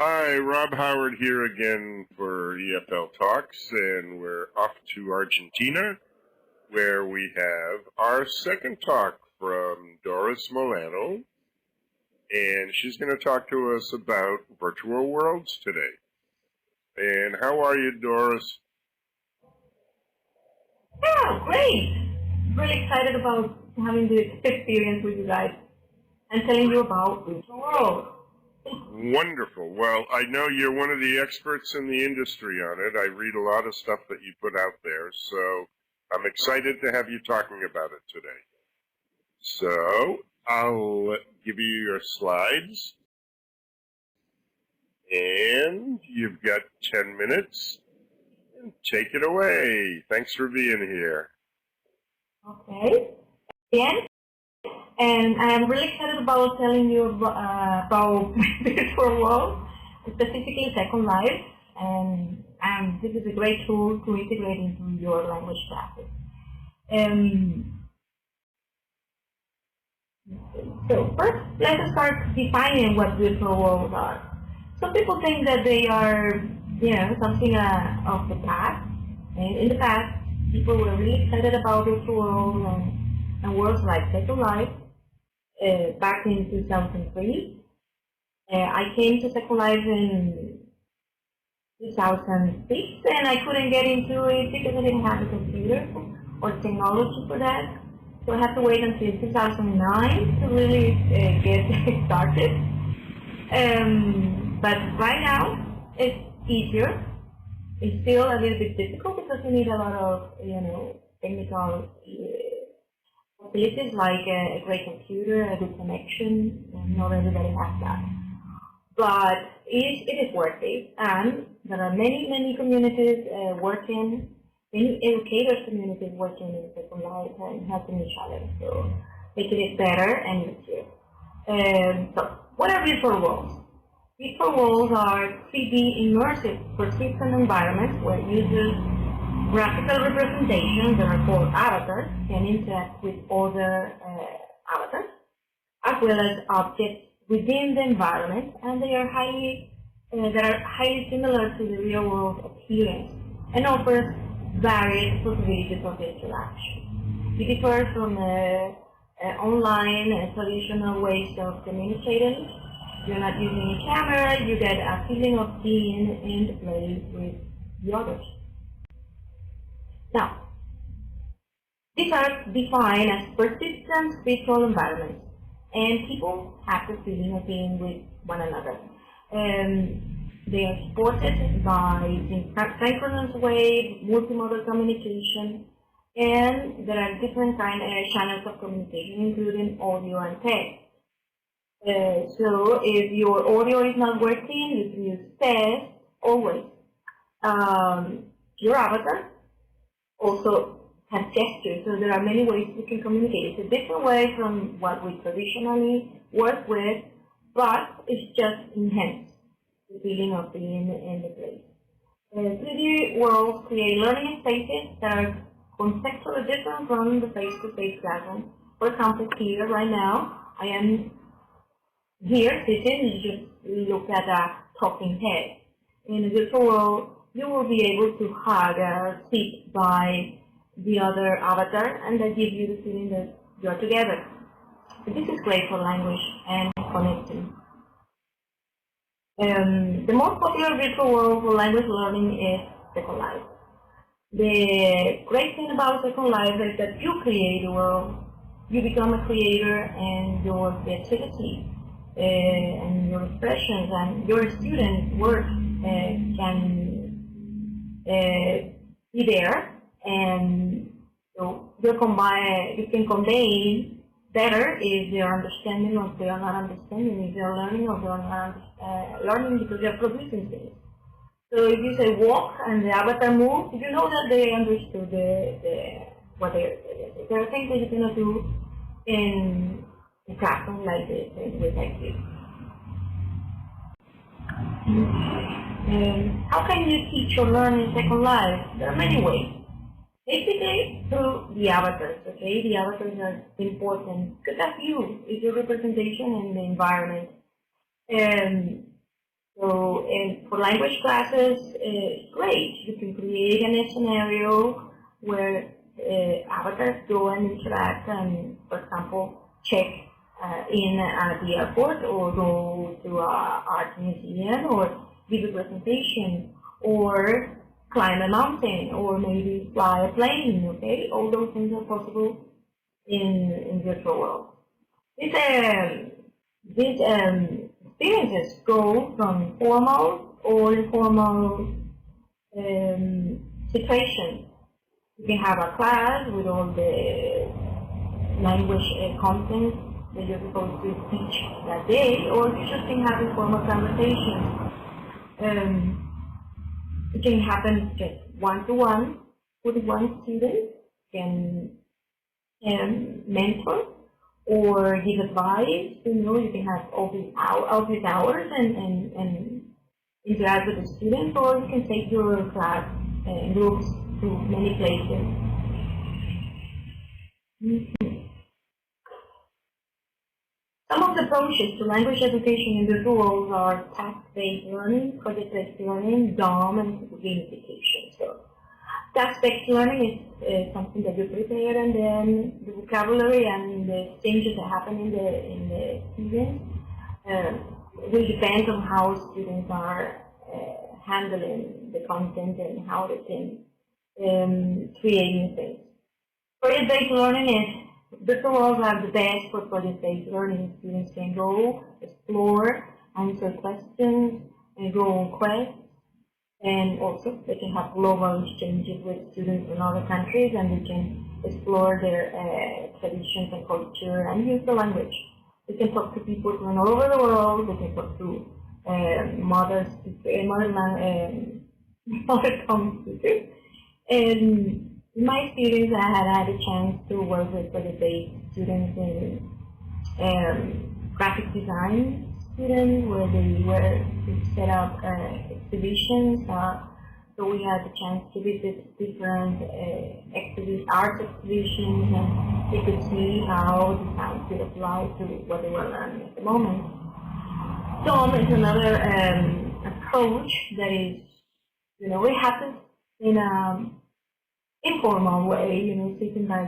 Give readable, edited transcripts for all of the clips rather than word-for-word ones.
Hi, Rob Howard here again for EFLtalks, and we're off to Argentina, where we have our second talk from Doris Molero, and she's going to talk to us about virtual worlds today. And how are you, Doris? Yeah, great. Really excited about having this experience with you guys and telling you about virtual worlds. Wonderful. Well, I know you're one of the experts in the industry on it. I read a lot of stuff that you put out there, so I'm excited to have you talking about it today. So I'll give you your slides, and you've got 10 minutes. Take it away. Thanks for being here. Okay. Again. And I am really excited about telling you about virtual world, specifically Second Life, and this is a great tool to integrate into your language classes. So first, let's start defining what virtual worlds are. Some people think that they are, something of the past. And in the past, people were really excited about virtual worlds and worlds like Second Life. Back in 2003. I came to Second Life in 2006, and I couldn't get into it because I didn't have a computer or technology for that. So I had to wait until 2009 to really get started. But right now, it's easier. It's still a little bit difficult because you need a lot of, technical facilities like a great computer, a good connection, and not everybody has that. But it is worth it, and there are many communities many educators communities working in Second Life and helping each other, so making it better and easier. So what are virtual worlds? Virtual worlds are 3D immersive persistent environments where users graphical representations that are called avatars can interact with other avatars, as well as objects within the environment, and they are highly similar to the real world appearance and offers varied possibilities of interaction. It differs from online traditional ways of communicating. You're not using a camera, you get a feeling of being in the place with the others. Now, these are defined as persistent virtual environments, and people have the feeling of being with one another. They are supported by synchronous wave, multimodal communication, and there are different channels of communication, including audio and text. So if your audio is not working, you can use text always. Your avatar also has gestures, so there are many ways we can communicate. It's a different way from what we traditionally work with, but it's just enhanced the feeling of being in the place. 3D worlds create learning spaces that are conceptually different from the face-to-face classroom. For example, here right now, I am here sitting, you just look at a talking head. In a virtual world, you will be able to hug or sit by the other avatar, and that gives you the feeling that you're together. So this is great for language and connecting. The most popular virtual world for language learning is Second Life. The great thing about Second Life is that you create a world, you become a creator, and your creativity and your expressions and your student work can be there, and so you can convey better if they are understanding or they are not understanding, if they are learning or they are not learning because they are producing things. So if you say walk and the avatar moves, you know that they understood what they are saying. There are things that you cannot do in a classroom like this, with like this. How can you teach or learn in Second Life? There are many ways. Basically, through the avatars, okay? The avatars are important because that's you. It's your representation in the environment. So for language classes, great. You can create a scenario where avatars go and interact and, for example, check in at the airport or go to an art museum or give a presentation or climb a mountain or maybe fly a plane, okay? All those things are possible in virtual world. These experiences go from formal or informal situations. You can have a class with all the language content that you're supposed to teach that day, or you just can have informal conversations. It can happen just one-to-one with one student, can mentor or give advice. You can have office hours and interact with the students, or you can take your class groups to many places. Some of the approaches to language education in virtual worlds are task-based learning, project-based learning, DOM, and gamification. So, task-based learning is something that you prepare, and then the vocabulary and the changes that happen in the experience will depend on how students are handling the content and how they can create new things. Project-based learning is virtual worlds are the best for project-based learning. Students can go, explore, answer questions, and go on quests. And also, they can have global exchanges with students in other countries, and they can explore their traditions and culture and use the language. They can talk to people from all over the world. They can talk to mother tongue speakers. And in my experience, I had a chance to work with project-based students in graphic design students, where they were to set up exhibitions. So we had the chance to visit different art exhibitions, and they could see how design could apply to what they were learning at the moment. DOM is another approach that is, it happens in an informal way, sitting by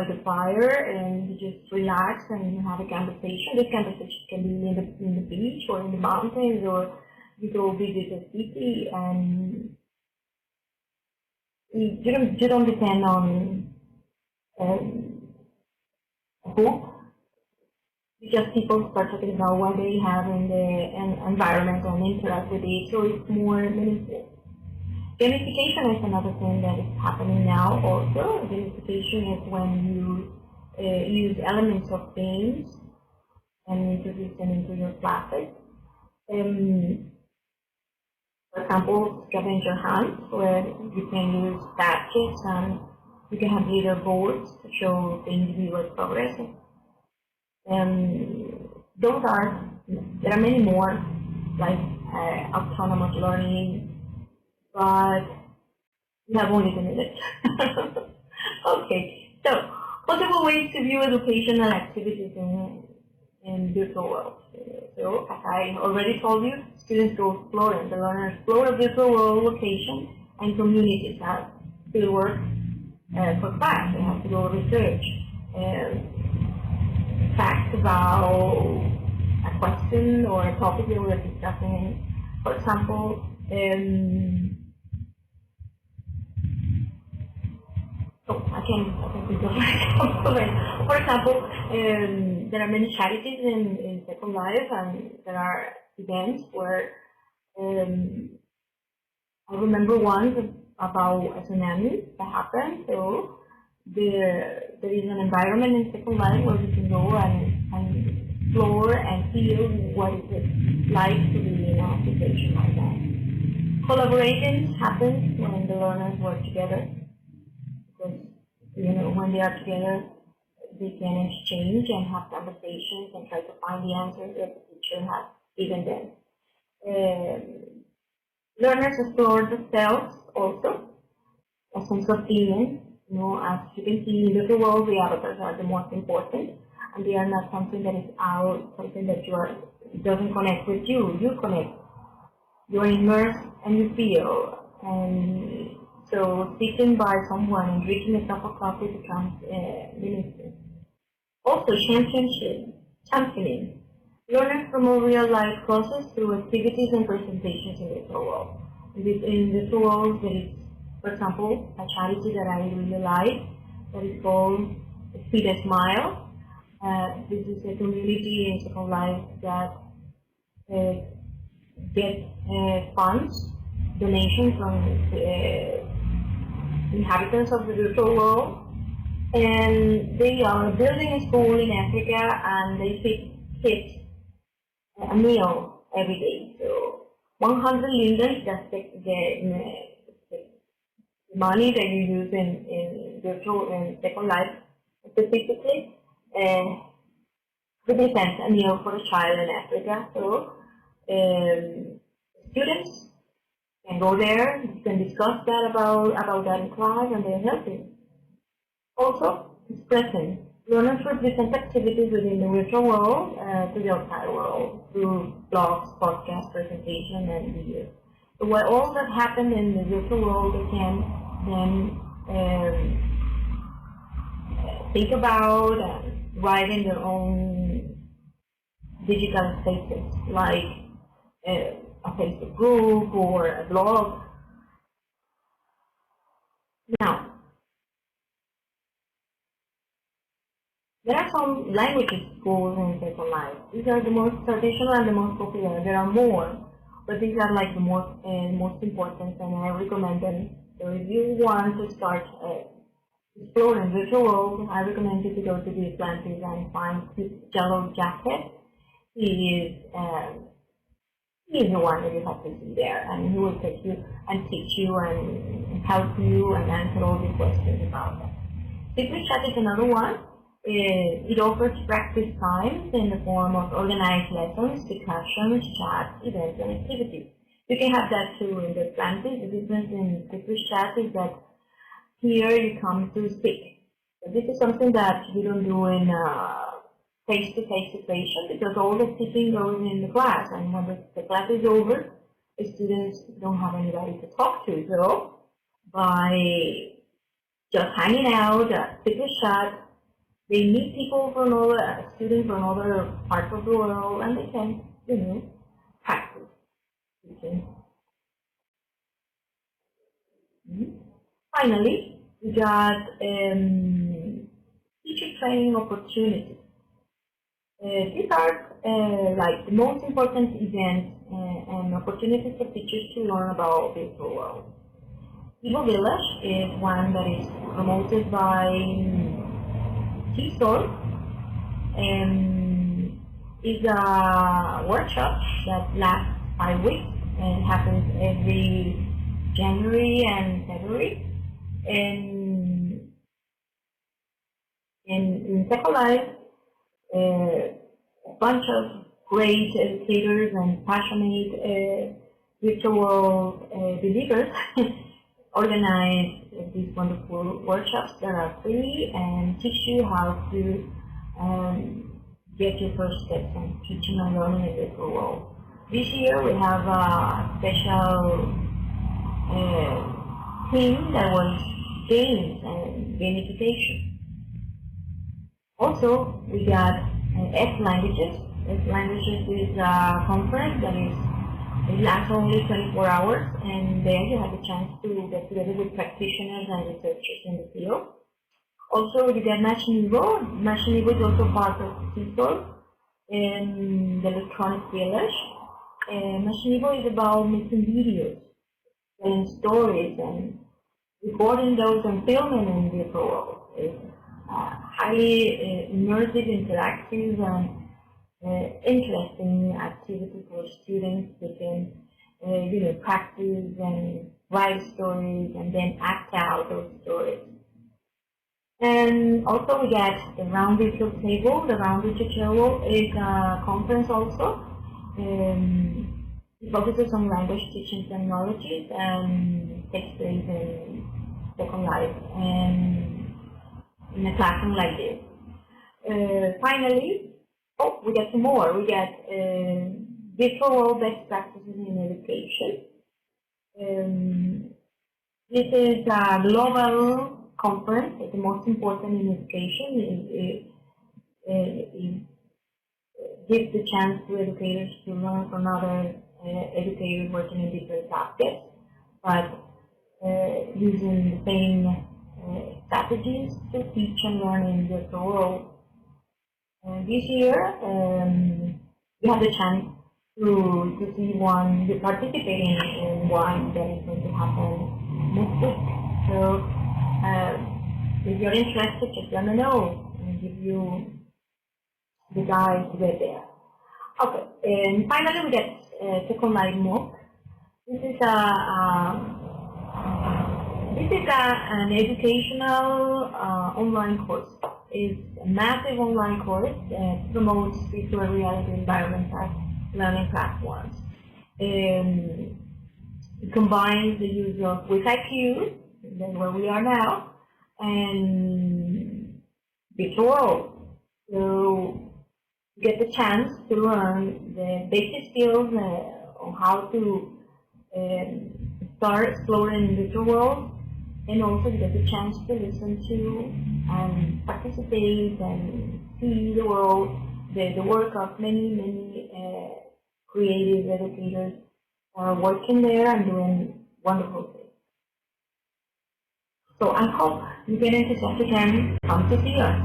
the fire, and you just relax and have a conversation. This conversation can be in the beach or in the mountains, or you go visit a city, and you don't depend on a book. Just people start talking about what they have in the environment and interact with it, so it's more meaningful. Gamification is another thing that is happening now also. Gamification is when you use elements of games and introduce them into your classes. For example, scavenger hunt, where you can use badges and you can have leaderboards to show the individual progress. There are many more, like autonomous learning, but we have only 2 minutes. Okay, so possible ways to view educational activities in virtual worlds. So as I already told you, students go exploring. The learners explore a virtual world location and communities have field work for class. They have to go research facts about a question or a topic that we're discussing. For example, I can think of an example. For example, there are many charities in Second Life, and there are events where I remember one about a tsunami that happened. So there is an environment in Second Life where you can go and explore and feel what is it like to be in a situation like that. Collaborations happen when the learners work together. Because, when they are together, they can exchange and have conversations and try to find the answers that the teacher has given them. Learners explore themselves also, a sense of feeling. As you can see in the world, the avatars are the most important, and they are not something that is out, something that you are It doesn't connect with you. You connect. You're immersed and you feel. And so sitting by someone and drinking a cup of coffee becomes meaningful. Also, championing. Learning from a real-life process through activities and presentations in the virtual world. In the virtual world, there is, for example, a charity that I really like that is called Feed a Smile. This is a community in Second Life that get funds, donations from inhabitants of the virtual world, and they are building a school in Africa, and they feed kids a meal every day. So 100 lindens, that's the money that you use in virtual and Second Life specifically, represents a meal for a child in Africa. So students can go there, you can discuss that about that in class, and they're helping. Also, expressing. Learners represent activities within the virtual world to the outside world through blogs, podcasts, presentation, and videos. So what all that happened in the virtual world, they can then think about and write in their own digital spaces, like a Facebook group or a blog. Now, there are some language schools in Second Life. These are the most traditional and the most popular. There are more, but these are like the most important, and I recommend them. So if you want to start exploring virtual world, I recommend you to go to the Atlantis and find this Jello Jacket. He is the one that you have to see there, and he will take you and teach you and help you and answer all the questions about that. Secret Chat is another one. It offers practice times in the form of organized lessons, discussions, chats, events, and activities. You can have that too in the Atlantis. The difference in Secret Chat is that here you come to speak. So this is something that you don't do in face-to-face situation, because all the teaching goes in the class, and when the class is over, the students don't have anybody to talk to. So by just hanging out at Secret Chat, they meet people from other students from other parts of the world, and they can, practice teaching. Finally, we got teacher training opportunities. These are like the most important events and opportunities for teachers to learn about the virtual world. Evo Village is one that is promoted by TSOR, and is a workshop that lasts 5 weeks and happens every January and February. And in Second Life, a bunch of great educators and passionate virtual believers organize these wonderful workshops that are free and teach you how to get your first steps in teaching and learning in the virtual world. This year we have a special theme that was games and gamification. Also, we got EFLlanguages. EFLlanguages is a conference that it lasts only 24 hours, and there you have a chance to get together with practitioners and researchers in the field. Also, you get Mashinivo. Mashinivo is also part of TSOL in the Electronic Village. Mashinivo is about making videos and stories and recording those and filming in the virtual world. It's highly immersive, interactive, and interesting activity for students. They can practice and write stories and then act out those stories. And also we get the Round Virtual Table. The Round Virtual Table is a conference also. It focuses on language teaching technologies and takes place in Second Life and in a classroom like this. Finally, Oh, we get some more. We get virtual world best practices in education. This is a global conference. It's the most important in education. It gives the chance to educators to learn from other educators working in different subjects, but using the same strategies to teach and learn in the virtual world. This year, we had the chance to see one, to participate in one that is going to happen next week. So, if you're interested, just let me know and give you the guide to get there. Okay, and finally we get Second Life MOOC. This is an educational online course. It's a massive online course that promotes virtual reality environments as learning platforms. It combines the use of WIC-IQ, that's where we are now, and virtual world. So you get the chance to learn the basic skills on how to start exploring the virtual world, and also you get the chance to listen to and participate and see the world, the work of many creative educators who are working there and doing wonderful things. So I hope you get enthusiastic and come to see us.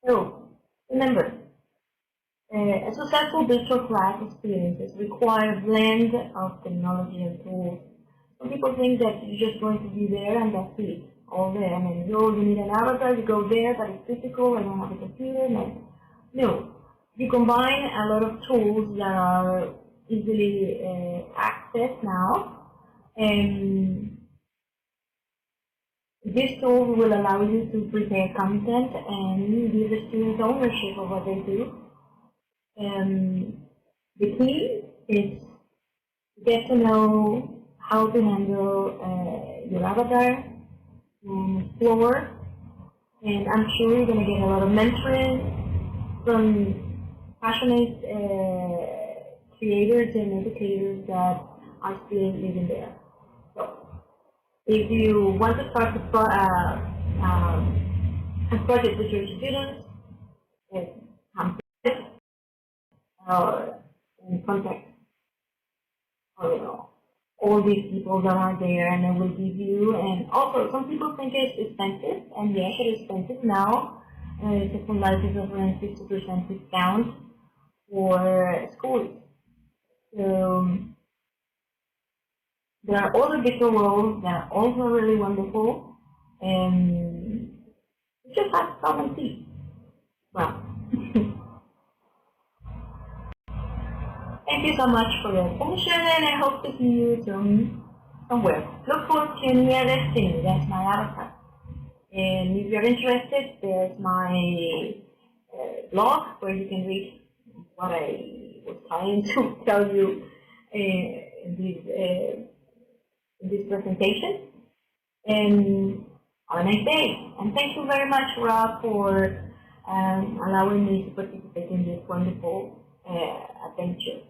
So remember, a successful virtual class experiences require a blend of technology and tools. Some people think that you're just going to be there and that's it, all there. I mean, you need an avatar, you go there, but it's physical, I don't have a computer. No. You combine a lot of tools that are easily accessed now, and these tools will allow you to prepare content and give the students ownership of what they do. The key is to get to know how to handle your avatar, explore, and I'm sure you're going to get a lot of mentoring from passionate creators and educators that are still living there. So, if you want to start a project with your students, come to us or in contact, or all these people that are there, and I will give you. And also, some people think it's expensive, and yes, it is expensive now. Second Life is offering 50% discount for schools. So there are other virtual worlds that are also really wonderful, and you just have to come and see. Well, thank you so much for your attention, and I hope to see you soon somewhere. Look for Kenya Destiny, that's my avatar. And if you're interested, there's my blog where you can read what I was trying to tell you in this presentation. And have a nice day. And thank you very much, Rob, for allowing me to participate in this wonderful adventure.